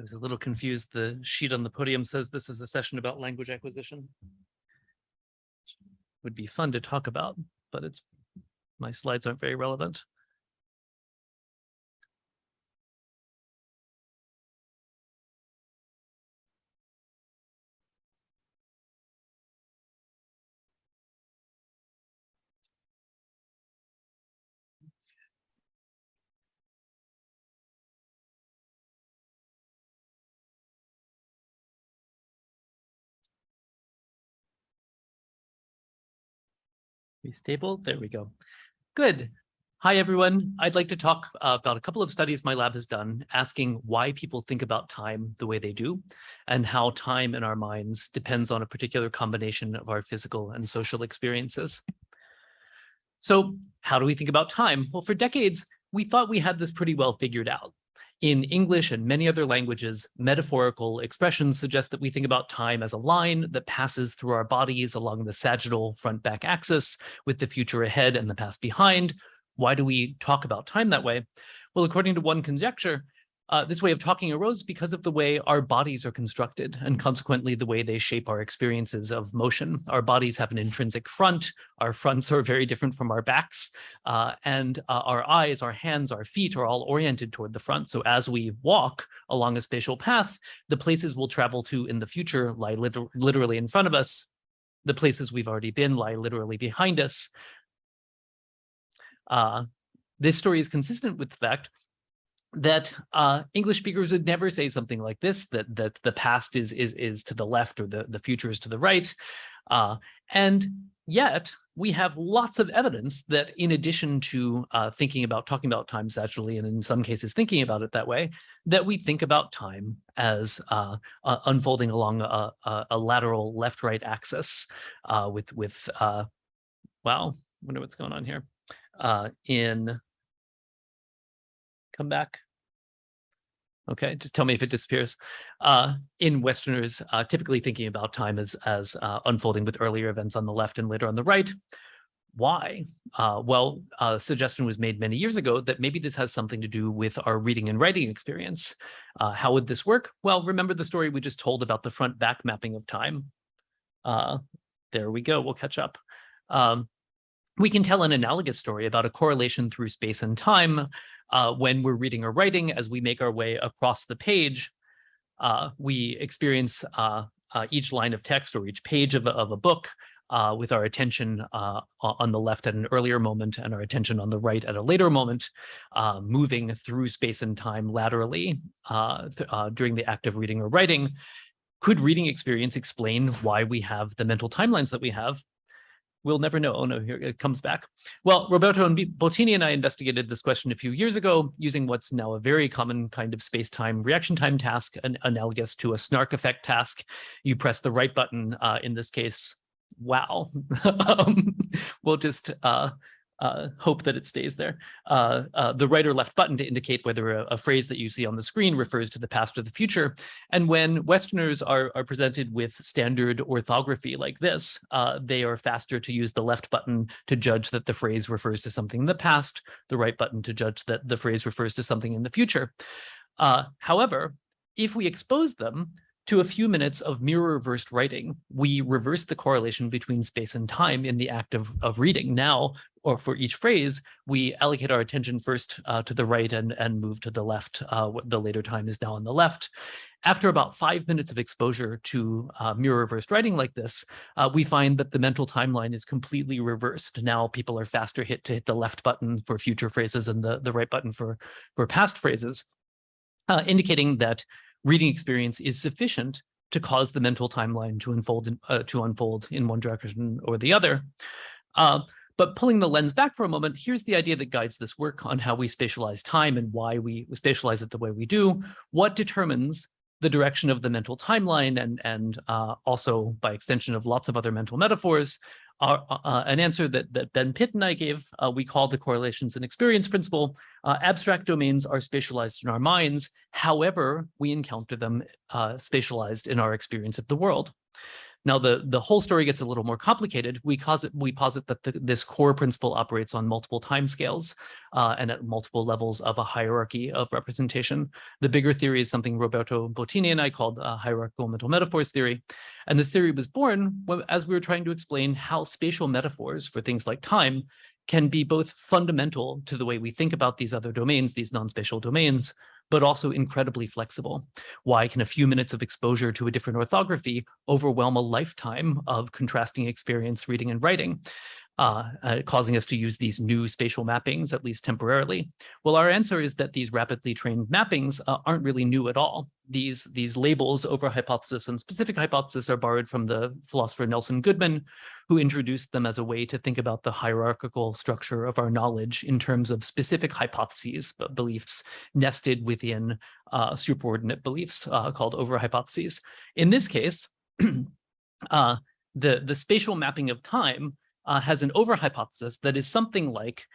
I was a little confused. The sheet on the podium says this is a session about language acquisition. Would be fun to talk about, but my slides aren't very relevant. Be stable. There we go. Good. Hi, everyone. I'd like to talk about a couple of studies my lab has done asking why people think about time the way they do and how time in our minds depends on a particular combination of our physical and social experiences. So how do we think about time? Well, for decades, we thought we had this pretty well figured out. In English and many other languages, metaphorical expressions suggest that we think about time as a line that passes through our bodies along the sagittal front-back axis with the future ahead and the past behind. Why do we talk about time that way? Well, according to one conjecture, this way of talking arose because of the way our bodies are constructed and consequently the way they shape our experiences of motion. Our bodies have an intrinsic front. Our fronts are very different from our backs. And our eyes, our hands, our feet are all oriented toward the front. So as we walk along a spatial path, the places we'll travel to in the future lie literally in front of us. The places we've already been lie literally behind us. This story is consistent with the fact that English speakers would never say something like this, that the past is to the left or the future is to the right. And yet we have lots of evidence that in addition to talking about time sagittally, and in some cases thinking about it that way, that we think about time as unfolding along a lateral left-right axis with wow, I wonder what's going on here. Come back. Okay, just tell me if it disappears. In Westerners, typically thinking about time as unfolding with earlier events on the left and later on the right. Why? Well, a suggestion was made many years ago that maybe this has something to do with our reading and writing experience. How would this work? Well, remember the story we just told about the front-back mapping of time. There we go, we'll catch up. We can tell an analogous story about a correlation through space and time when we're reading or writing. As we make our way across the page, we experience each line of text or each page of a book with our attention on the left at an earlier moment and our attention on the right at a later moment, moving through space and time laterally during the act of reading or writing. Could reading experience explain why we have the mental timelines that we have? We'll never know. Oh no, here it comes back. Well, Roberto and Bottini and I investigated this question a few years ago using what's now a very common kind of space-time reaction time task, analogous to a snark effect task. You press the right button, in this case. Wow. We'll just hope that it stays there. The right or left button to indicate whether a phrase that you see on the screen refers to the past or the future. And when Westerners are presented with standard orthography like this, they are faster to use the left button to judge that the phrase refers to something in the past, the right button to judge that the phrase refers to something in the future. However, if we expose them to a few minutes of mirror reversed writing, we reverse the correlation between space and time in the act of reading. Now, or for each phrase, we allocate our attention first to the right and move to the left. The later time is now on the left. After about 5 minutes of exposure to mirror reversed writing like this, we find that the mental timeline is completely reversed. Now people are faster to hit the left button for future phrases and the right button for past phrases, indicating that reading experience is sufficient to cause the mental timeline to unfold in one direction or the other. But pulling the lens back for a moment, here's the idea that guides this work on how we spatialize time and why we spatialize it the way we do. What determines the direction of the mental timeline and also, by extension of lots of other mental metaphors, an answer that Ben Pitt and I gave, we call the correlations and experience principle. Abstract domains are spatialized in our minds. However, we encounter them spatialized in our experience of the world. Now, the whole story gets a little more complicated. We posit that this core principle operates on multiple timescales and at multiple levels of a hierarchy of representation. The bigger theory is something Roberto Bottini and I called hierarchical mental metaphors theory. And this theory was born as we were trying to explain how spatial metaphors for things like time can be both fundamental to the way we think about these other domains, these non-spatial domains, but also incredibly flexible. Why can a few minutes of exposure to a different orthography overwhelm a lifetime of contrasting experience reading and writing, causing us to use these new spatial mappings, at least temporarily? Well, our answer is that these rapidly trained mappings aren't really new at all. These labels, over hypothesis and specific hypothesis, are borrowed from the philosopher Nelson Goodman, who introduced them as a way to think about the hierarchical structure of our knowledge in terms of specific hypotheses, beliefs nested within superordinate beliefs called over hypotheses. In this case, the spatial mapping of time has an over hypothesis that is something like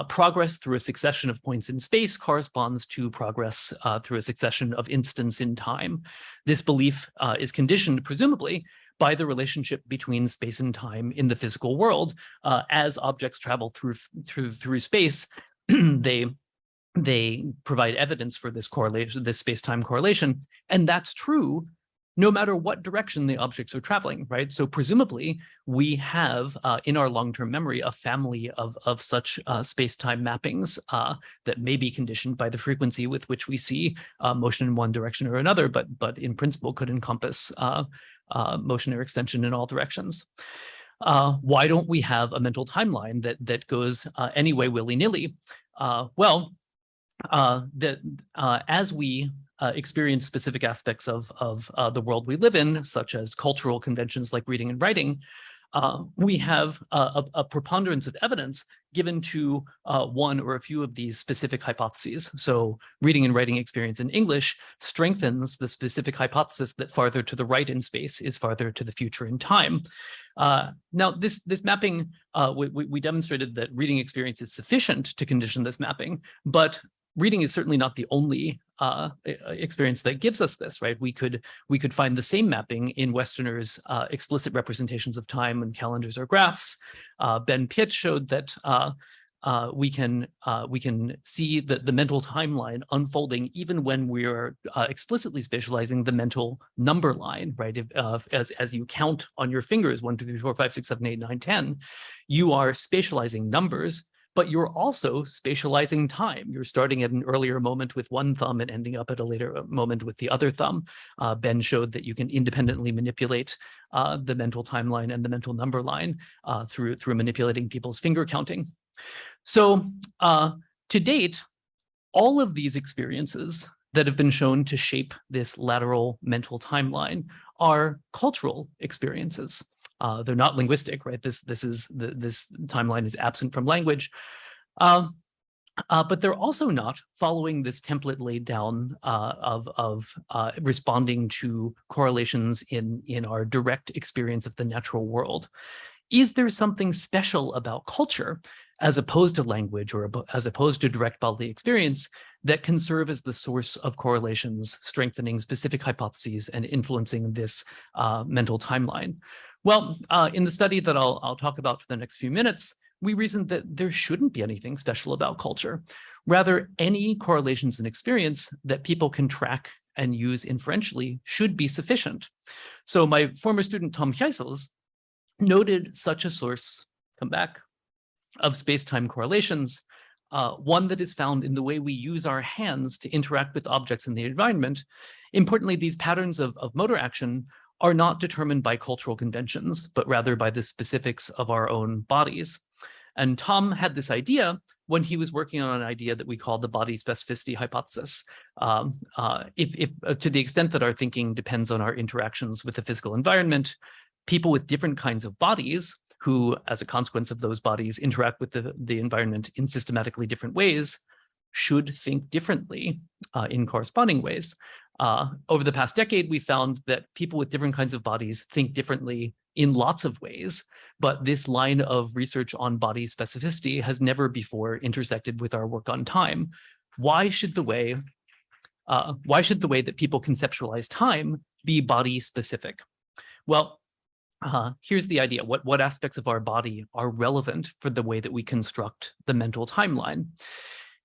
progress through a succession of points in space corresponds to progress through a succession of instants in time. This belief is conditioned, presumably, by the relationship between space and time in the physical world. As objects travel through space, they provide evidence for this correlation, this space-time correlation, and that's true no matter what direction the objects are traveling, right? So presumably, we have in our long-term memory a family of such space-time mappings that may be conditioned by the frequency with which we see motion in one direction or another, but in principle could encompass motion or extension in all directions. Why don't we have a mental timeline that goes any way willy-nilly? As we experience specific aspects of the world we live in, such as cultural conventions like reading and writing, we have a preponderance of evidence given to one or a few of these specific hypotheses. So reading and writing experience in English strengthens the specific hypothesis that farther to the right in space is farther to the future in time. Now, this mapping, we demonstrated that reading experience is sufficient to condition this mapping, but reading is certainly not the only experience that gives us this, right? We could find the same mapping in Westerners' explicit representations of time and calendars or graphs. Ben Pitt showed that we can see the mental timeline unfolding even when we are explicitly spatializing the mental number line, right? As you count on your fingers, 1, 2, 3, 4, 5, 6, 7, 8, 9, 10, you are spatializing numbers, but you're also spatializing time. You're starting at an earlier moment with one thumb and ending up at a later moment with the other thumb. Ben showed that you can independently manipulate the mental timeline and the mental number line through manipulating people's finger counting. So to date, all of these experiences that have been shown to shape this lateral mental timeline are cultural experiences. They're not linguistic, right? This timeline is absent from language, but they're also not following this template laid down of responding to correlations in our direct experience of the natural world. Is there something special about culture, as opposed to language or as opposed to direct bodily experience, that can serve as the source of correlations, strengthening specific hypotheses and influencing this mental timeline? Well, in the study that I'll talk about for the next few minutes, we reasoned that there shouldn't be anything special about culture. Rather, any correlations in experience that people can track and use inferentially should be sufficient. So my former student, Tom Gijsels, noted such a source, come back, of space-time correlations, one that is found in the way we use our hands to interact with objects in the environment. Importantly, these patterns of motor action are not determined by cultural conventions, but rather by the specifics of our own bodies. And Tom had this idea when he was working on an idea that we called the body specificity hypothesis. If to the extent that our thinking depends on our interactions with the physical environment, people with different kinds of bodies who, as a consequence of those bodies, interact with the environment in systematically different ways should think differently in corresponding ways. Over the past decade, we found that people with different kinds of bodies think differently in lots of ways, but this line of research on body specificity has never before intersected with our work on time. Why should the way that people conceptualize time be body specific? Well, here's the idea. What aspects of our body are relevant for the way that we construct the mental timeline?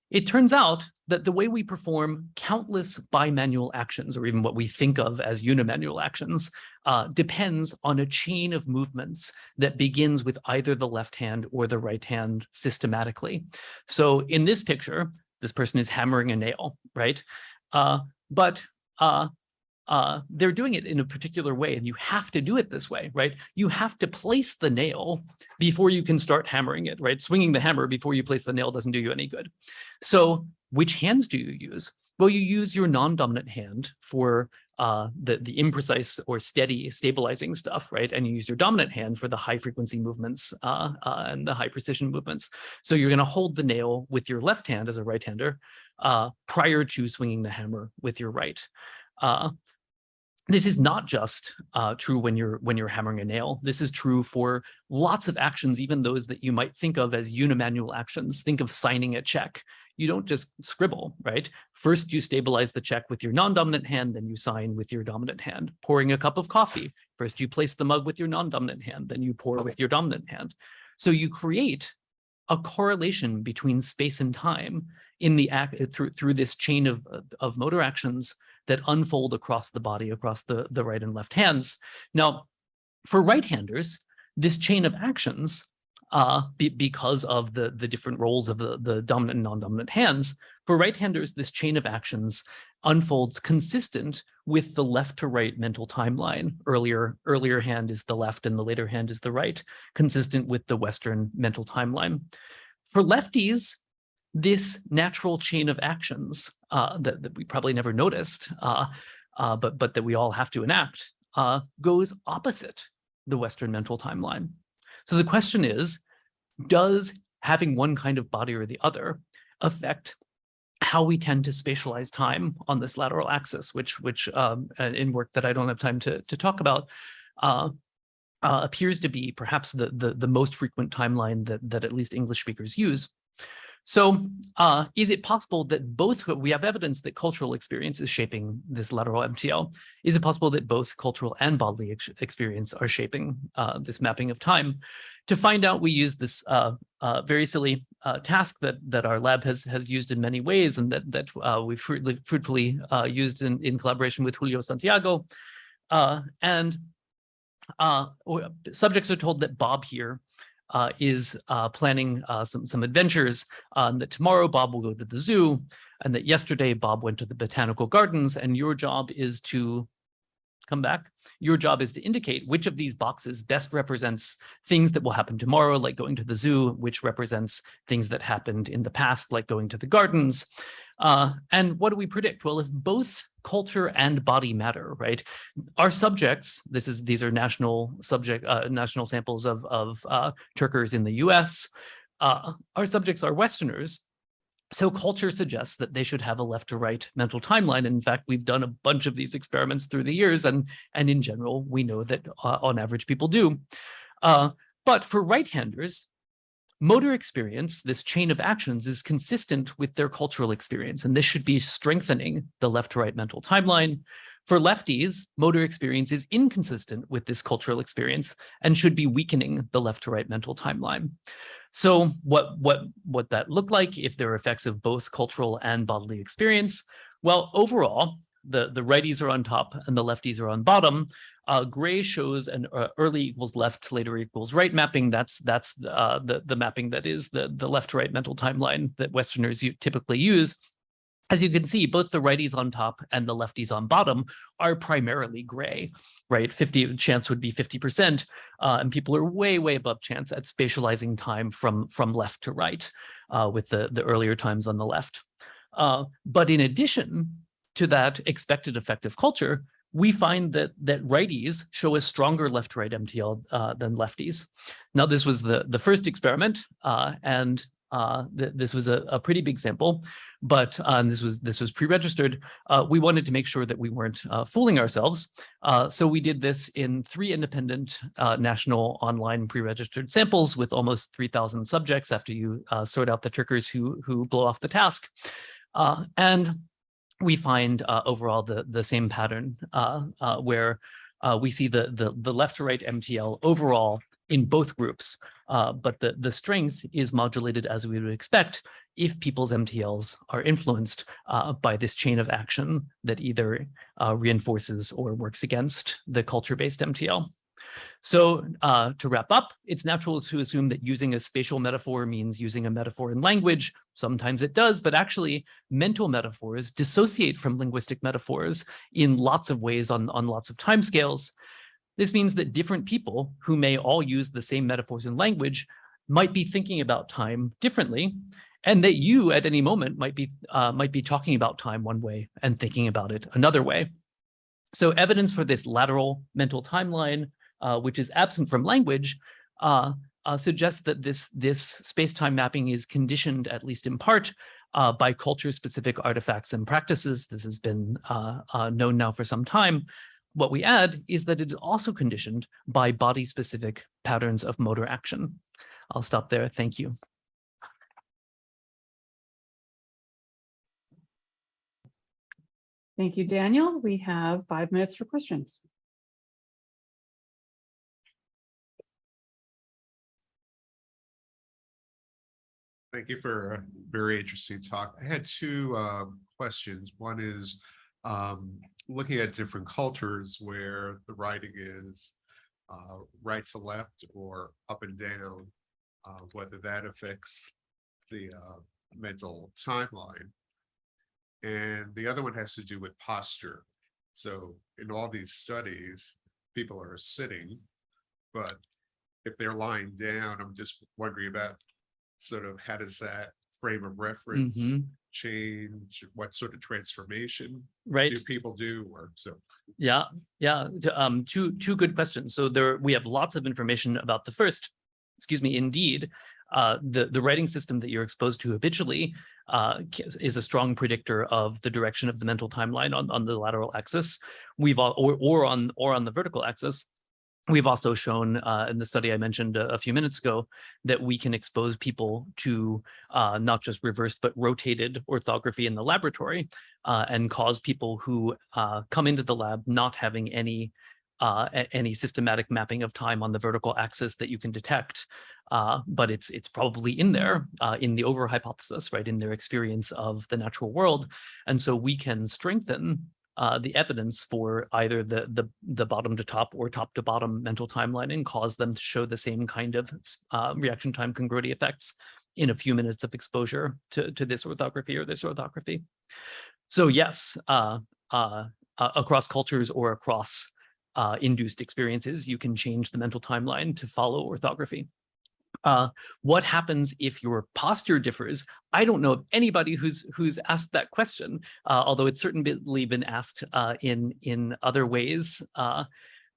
It turns out that the way we perform countless bimanual actions, or even what we think of as unimanual actions, depends on a chain of movements that begins with either the left hand or the right hand systematically. So in this picture, this person is hammering a nail, right? But they're doing it in a particular way, and you have to do it this way, right? You have to place the nail before you can start hammering it, right? Swinging the hammer before you place the nail doesn't do you any good. So which hands do you use? Well, you use your non-dominant hand for the imprecise or steady stabilizing stuff, right? And you use your dominant hand for the high frequency movements and the high precision movements. So you're going to hold the nail with your left hand as a right-hander prior to swinging the hammer with your right. This is not just true when you're hammering a nail. This is true for lots of actions, even those that you might think of as unimanual actions. Think of signing a check. You don't just scribble, right? First, you stabilize the check with your non-dominant hand, then you sign with your dominant hand. Pouring a cup of coffee. First, you place the mug with your non-dominant hand, then you pour with your dominant hand. So you create a correlation between space and time in the through this chain of motor actions that unfold across the body, across the right and left hands. Now, for right-handers, this chain of actions, because of the different roles of the dominant and non-dominant hands, for right-handers, this chain of actions unfolds consistent with the left to right mental timeline. Earlier hand is the left and the later hand is the right, consistent with the Western mental timeline. For lefties, this natural chain of actions that we probably never noticed, but that we all have to enact, goes opposite the Western mental timeline. So the question is, does having one kind of body or the other affect how we tend to spatialize time on this lateral axis, which in work that I don't have time to talk about, appears to be perhaps the most frequent timeline that at least English speakers use. So is it possible that both, we have evidence that cultural experience is shaping this lateral MTL. Is it possible that both cultural and bodily experience are shaping this mapping of time? To find out, we use this very silly task that our lab has used in many ways, and that we've fruitfully used in collaboration with Julio Santiago. Subjects are told that Bob here is planning some adventures, that tomorrow Bob will go to the zoo, and that yesterday Bob went to the botanical gardens, and your job is to come back. Your job is to indicate which of these boxes best represents things that will happen tomorrow, like going to the zoo, which represents things that happened in the past, like going to the gardens. And what do we predict? Well, if both culture and body matter, right? Our subjects, these are national samples of Turkers in the US. Our subjects are Westerners. So culture suggests that they should have a left to right mental timeline. And in fact, we've done a bunch of these experiments through the years, and in general, we know that on average people do. But for right-handers, motor experience, this chain of actions, is consistent with their cultural experience, and this should be strengthening the left to right mental timeline. For lefties, motor experience is inconsistent with this cultural experience and should be weakening the left to right mental timeline. So what that look like if there are effects of both cultural and bodily experience? Well, overall, the righties are on top and the lefties are on bottom. Gray shows an early equals left, later equals right mapping. That's the mapping that is the left to right mental timeline that Westerners typically use. As you can see, both the righties on top and the lefties on bottom are primarily gray, right? Chance would be 50%, and people are way above chance at spatializing time from left to right, with the earlier times on the left. But in addition to that expected effect of culture, we find that righties show a stronger left to right MTL than lefties. Now, this was the first experiment, and this was a pretty big sample, but this was pre-registered. We wanted to make sure that we weren't fooling ourselves. So we did this in 3 independent national online pre-registered samples with almost 3,000 subjects after you sort out the Turkers who blow off the task. And we find overall the same pattern where we see the left to right MTL overall in both groups, but the strength is modulated as we would expect if people's MTLs are influenced by this chain of action that either reinforces or works against the culture-based MTL. So to wrap up, it's natural to assume that using a spatial metaphor means using a metaphor in language. Sometimes it does, but actually mental metaphors dissociate from linguistic metaphors in lots of ways on lots of timescales. This means that different people who may all use the same metaphors in language might be thinking about time differently, and that you at any moment might be talking about time one way and thinking about it another way. So evidence for this lateral mental timeline, which is absent from language, suggests that this space-time mapping is conditioned, at least in part, by culture-specific artifacts and practices. This has been known now for some time. What we add is that it is also conditioned by body-specific patterns of motor action. I'll stop there. Thank you. Thank you, Daniel. We have 5 minutes for questions. Thank you for a very interesting talk. I had 2 questions. One is looking at different cultures where the writing is right to left or up and down, whether that affects the mental timeline. And the other one has to do with posture. So in all these studies, people are sitting, but if they're lying down, I'm just wondering about sort of how does that frame of reference change? What sort of transformation do people do? Or so. Yeah. Two good questions. So we have lots of information about the first. Excuse me. Indeed, the writing system that you're exposed to habitually is a strong predictor of the direction of the mental timeline on the lateral axis. Or on the vertical axis. We've also shown in the study I mentioned a few minutes ago that we can expose people to not just reversed but rotated orthography in the laboratory and cause people who come into the lab not having any systematic mapping of time on the vertical axis that you can detect, but it's probably in there in the over hypothesis, right, in their experience of the natural world, and so we can strengthen the evidence for either the bottom to top or top to bottom mental timeline and cause them to show the same kind of reaction time congruity effects in a few minutes of exposure to this orthography or this orthography. So yes, across cultures or across induced experiences, you can change the mental timeline to follow orthography. What happens if your posture differs? I don't know of anybody who's asked that question, although it's certainly been asked in other ways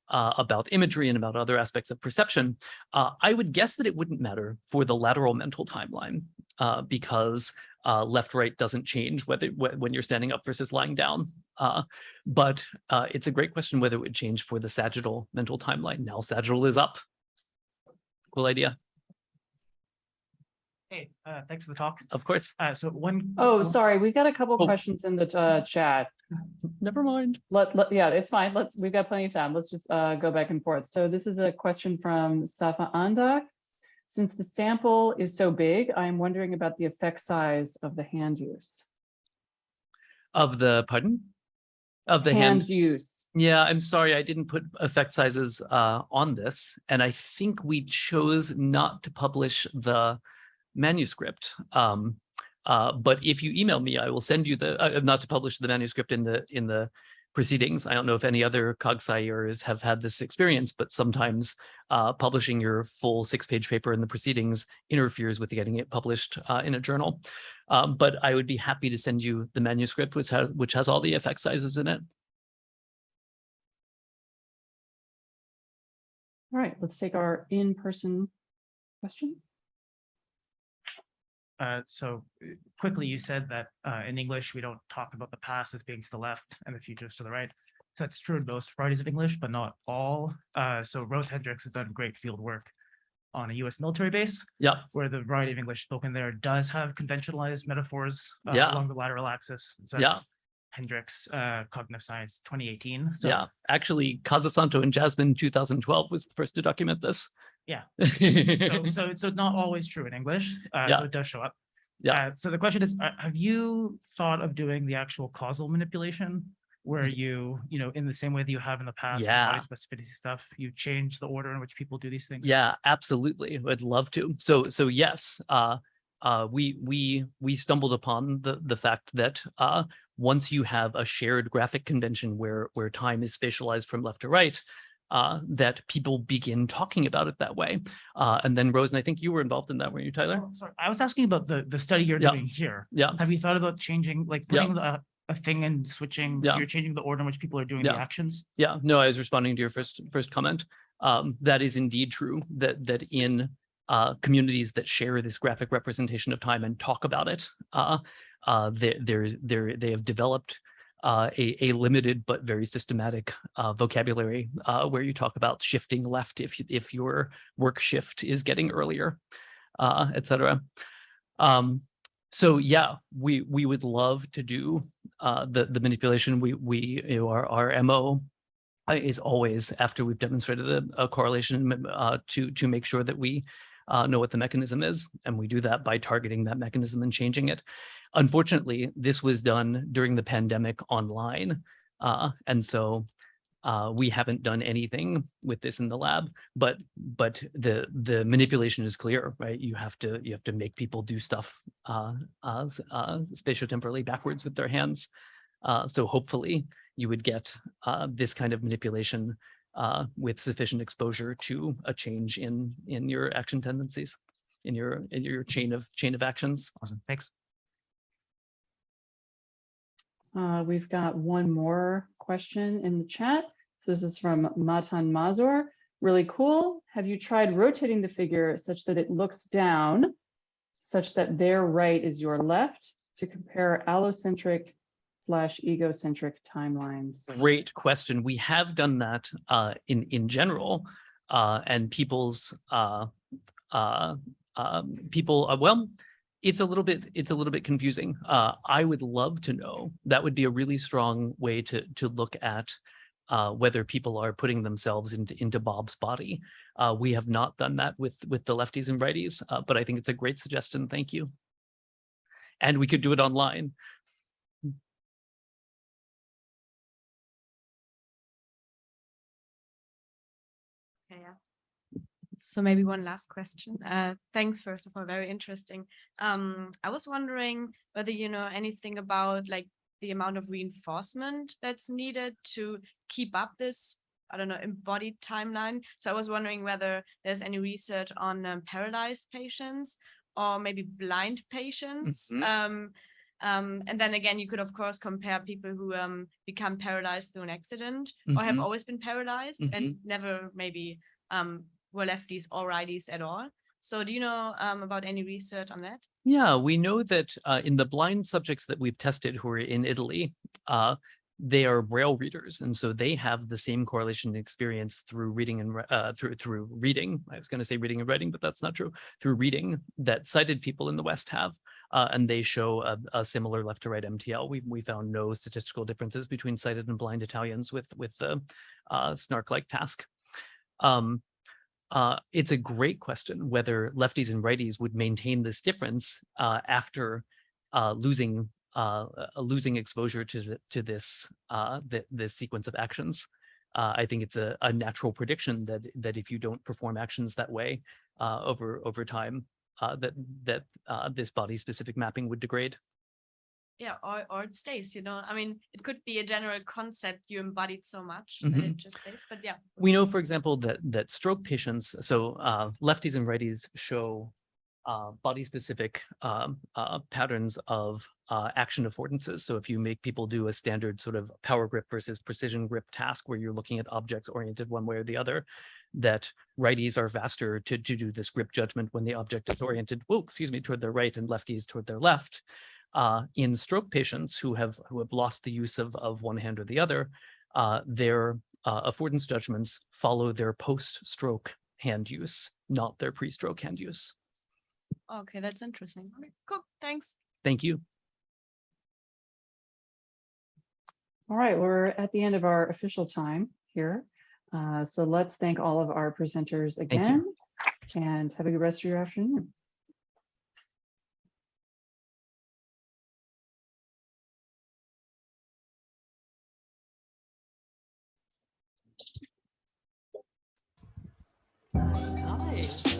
about imagery and about other aspects of perception. I would guess that it wouldn't matter for the lateral mental timeline because left-right doesn't change when you're standing up versus lying down. But it's a great question whether it would change for the sagittal mental timeline. Now sagittal is up. Cool idea. Hey, thanks for the talk. Of course. So one. Oh, sorry, we got a couple questions in the chat. Never mind. Yeah, it's fine. We've got plenty of time. Let's just go back and forth. So this is a question from Safa Andak. Since the sample is so big, I'm wondering about the effect size of the hand use. Of the, pardon? Of the hand use. Yeah, I'm sorry, I didn't put effect sizes on this. And I think we chose not to publish the manuscript. But if you email me, I will send you the, not to publish the manuscript in the proceedings. I don't know if any other CogSciers have had this experience, but sometimes publishing your full 6-page paper in the proceedings interferes with getting it published in a journal. But I would be happy to send you the manuscript, which has all the effect sizes in it. All right, let's take our in-person question. So quickly, you said that in English, we don't talk about the past as being to the left and the future is to the right. So that's true in most varieties of English, but not all. So Rose Hendricks has done great field work on a US military base, where the variety of English spoken there does have conventionalized metaphors along the lateral axis. So Hendricks, Cognitive Science 2018. So Yeah, actually, Casasanto and Jasmine 2012 was the first to document this. yeah. So not always true in English. Yeah. So it does show up. Yeah. So the question is, have you thought of doing the actual causal manipulation where you in the same way that you have in the past for Yeah. body specificity stuff, you change the order in which people do these things? Yeah, absolutely. I'd love to. So yes, we stumbled upon the fact that once you have a shared graphic convention where time is spatialized from left to right, that people begin talking about it that way. And then Rose, and I think you were involved in that, weren't you, Tyler? Oh, sorry. I was asking about the study you're Yeah. doing here. Yeah. Have you thought about changing, like putting a thing and switching, so Yeah. you're changing the order in which people are doing the actions? Yeah, no, I was responding to your first comment. That is indeed true, that in communities that share this graphic representation of time and talk about it, they have developed a limited but very systematic vocabulary where you talk about shifting left if your work shift is getting earlier, etc. So yeah, we would love to do the manipulation. Our MO is always, after we've demonstrated a correlation, to make sure that we know what the mechanism is, and we do that by targeting that mechanism and changing it. Unfortunately, this was done during the pandemic online, and so we haven't done anything with this in the lab. But the manipulation is clear, right? You have to make people do stuff spatiotemporally backwards with their hands. So hopefully you would get this kind of manipulation with sufficient exposure to a change in your action tendencies, in your chain of actions. Awesome, thanks. We've got one more question in the chat. So this is from Matan Mazur. Really cool. Have you tried rotating the figure such that it looks down, such that their right is your left, to compare allocentric / egocentric timelines? Great question. We have done that in general, and people's well, it's a little bit confusing. I would love to know. That would be a really strong way to look at whether people are putting themselves into Bob's body. We have not done that with the lefties and righties, but I think it's a great suggestion. Thank you. And we could do it online. Yeah. So maybe one last question. Thanks, first of all, very interesting. I was wondering whether you know anything about like the amount of reinforcement that's needed to keep up this, I don't know, embodied timeline. So I was wondering whether there's any research on paralyzed patients or maybe blind patients. And then again, you could, of course, compare people who become paralyzed through an accident or have always been paralyzed and never maybe were lefties or righties at all. So do you know about any research on that? Yeah, we know that in the blind subjects that we've tested who are in Italy, they are Braille readers, and so they have the same correlation experience through reading and through reading. I was going to say reading and writing, but that's not true. Through reading that sighted people in the West have, and they show a similar left to right MTL. We found no statistical differences between sighted and blind Italians with the SNARC-like task. It's a great question whether lefties and righties would maintain this difference after losing exposure to this this sequence of actions. I think it's a natural prediction that if you don't perform actions that way over time, that this body specific mapping would degrade. Yeah, or it stays, you know. I mean, it could be a general concept you embodied so much that it just stays, but yeah. We know, for example, that stroke patients, so lefties and righties show body-specific patterns of action affordances. So if you make people do a standard sort of power grip versus precision grip task where you're looking at objects oriented one way or the other, that righties are faster to do this grip judgment when the object is oriented, toward their right, and lefties toward their left. In stroke patients who have lost the use of one hand or the other, their affordance judgments follow their post-stroke hand use, not their pre-stroke hand use. Okay, that's interesting. Okay, cool, thanks. Thank you. All right, we're at the end of our official time here. So let's thank all of our presenters you. again and have a good rest of your afternoon. Nice.